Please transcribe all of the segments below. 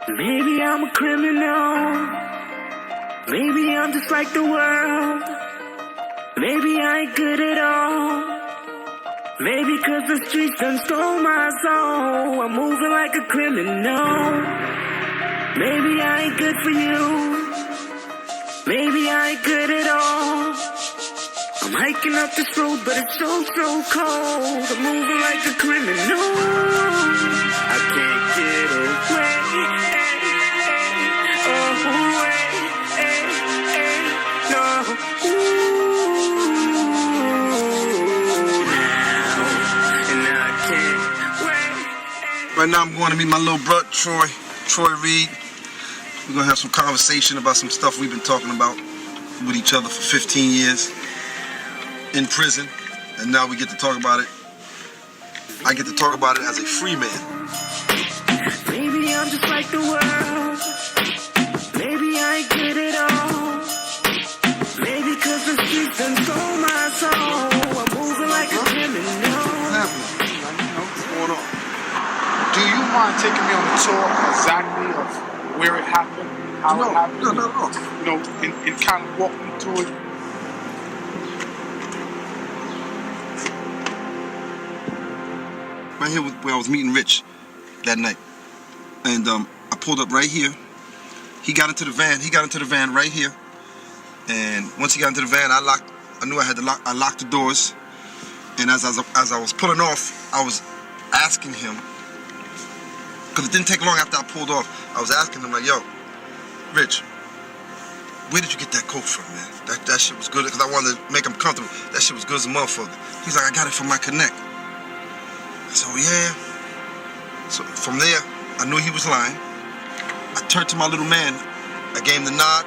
Maybe I'm a criminal. Maybe I'm just like the world. Maybe I ain't good at all. Maybe 'cause the streets done stole my soul. I'm moving like a criminal. Maybe I ain't good for you. Maybe I ain't good at all. I'm hiking up this road, but it's so cold. I'm moving like a criminal. I can't get away. Right now I'm going to meet my little brother, Troy Reed. We're going to have some conversation about some stuff we've been talking about with each other for 15 years in prison, and now we get to talk about it. I get to talk about it as a free man. Maybe I'm just like the world. Maybe I ain't good at all. Maybe 'cause the streets done stole my soul. I'm moving like a criminal. What's happening? What's going on? Do you mind taking me on a tour exactly of where it happened, how it happened? No. You know, and kind of walk me through it. Right here where I was meeting Rich that night. And I pulled up right here. He got into the van. He got into the van right here. And once he got into the van, I knew I had to lock. I locked the doors. And as I was pulling off, I was asking him, because it didn't take long after I pulled off, I was asking him like, yo, Rich, where did you get that coat from, man? That shit was good, because I wanted to make him comfortable. That shit was good as a motherfucker. He's like, I got it from my connect. I said, oh yeah. So from there, I knew he was lying. I turned to my little man. I gave him the nod.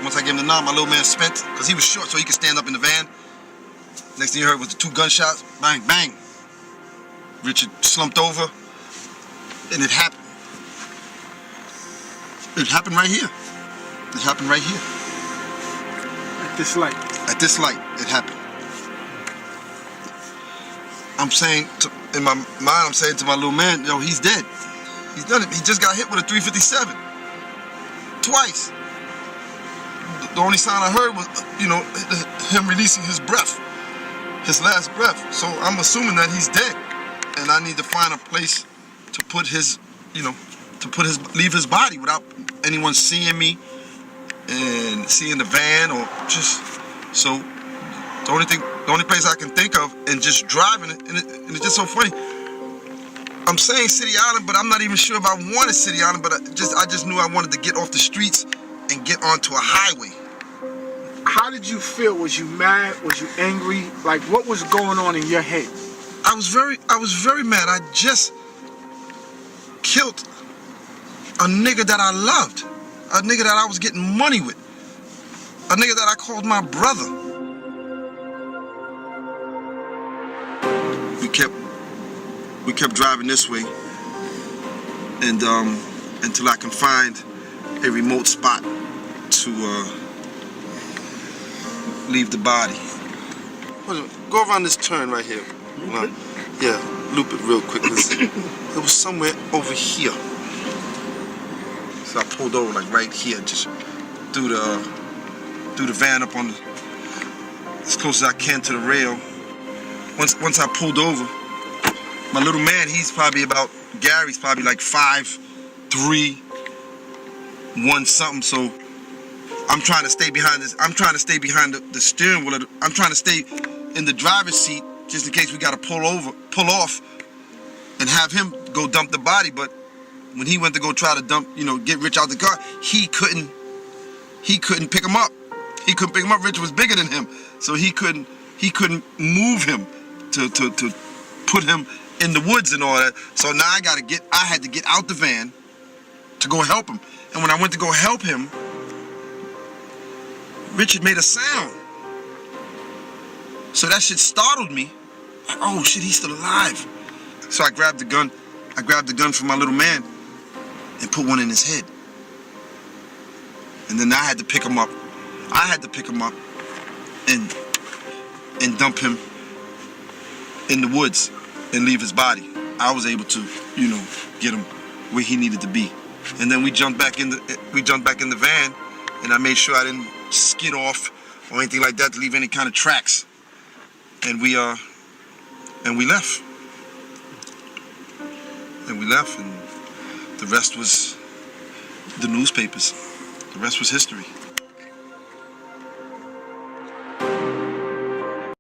Once I gave him the nod, my little man spent, because he was short, so he could stand up in the van. Next thing you heard was the 2 gunshots. Bang, bang. Richard slumped over, and it happened. It happened right here. It happened right here. At this light. At this light, it happened. I'm saying, in my mind, I'm saying to my little man, yo, he's dead. He's done it. He just got hit with a 357. Twice. The only sound I heard was, him releasing his breath. His last breath. So I'm assuming that he's dead. And I need to find a place to put his, leave his body without anyone seeing me and seeing the van or just, so the only place I can think of and just driving it, and it's just so funny. I'm saying City Island, but I'm not even sure if I wanted City Island, but I just knew I wanted to get off the streets and get onto a highway. How did you feel? Was you mad? Was you angry? Like, what was going on in your head? I was very mad. I just killed a nigga that I loved. A nigga that I was getting money with. A nigga that I called my brother. We kept driving this way, and until I can find a remote spot to leave the body. Go around this turn right here. Yeah, loop it real quick. It was somewhere over here. So I pulled over like right here, just threw the van up on as close as I can to the rail. Once I pulled over, my little man, Gary's probably like 5'3", 1 something. So I'm trying to stay behind this. I'm trying to stay behind the steering wheel. I'm trying to stay in the driver's seat just in case we got to pull off, and have him go dump the body. But when he went to go try to get Rich out the car, he couldn't pick him up. He couldn't pick him up. Rich was bigger than him, so he couldn't move him to put him in the woods and all that. So now I had to get out the van to go help him. And when I went to go help him, Richard made a sound. So that shit startled me. Like, oh shit, he's still alive. So I grabbed the gun. I grabbed the gun from my little man and put one in his head. And then I had to pick him up. I had to pick him up and dump him in the woods and leave his body. I was able to, get him where he needed to be. And then we jumped back in the van, and I made sure I didn't skid off or anything like that to leave any kind of tracks. And we left. And we left, and the rest was the newspapers. The rest was history.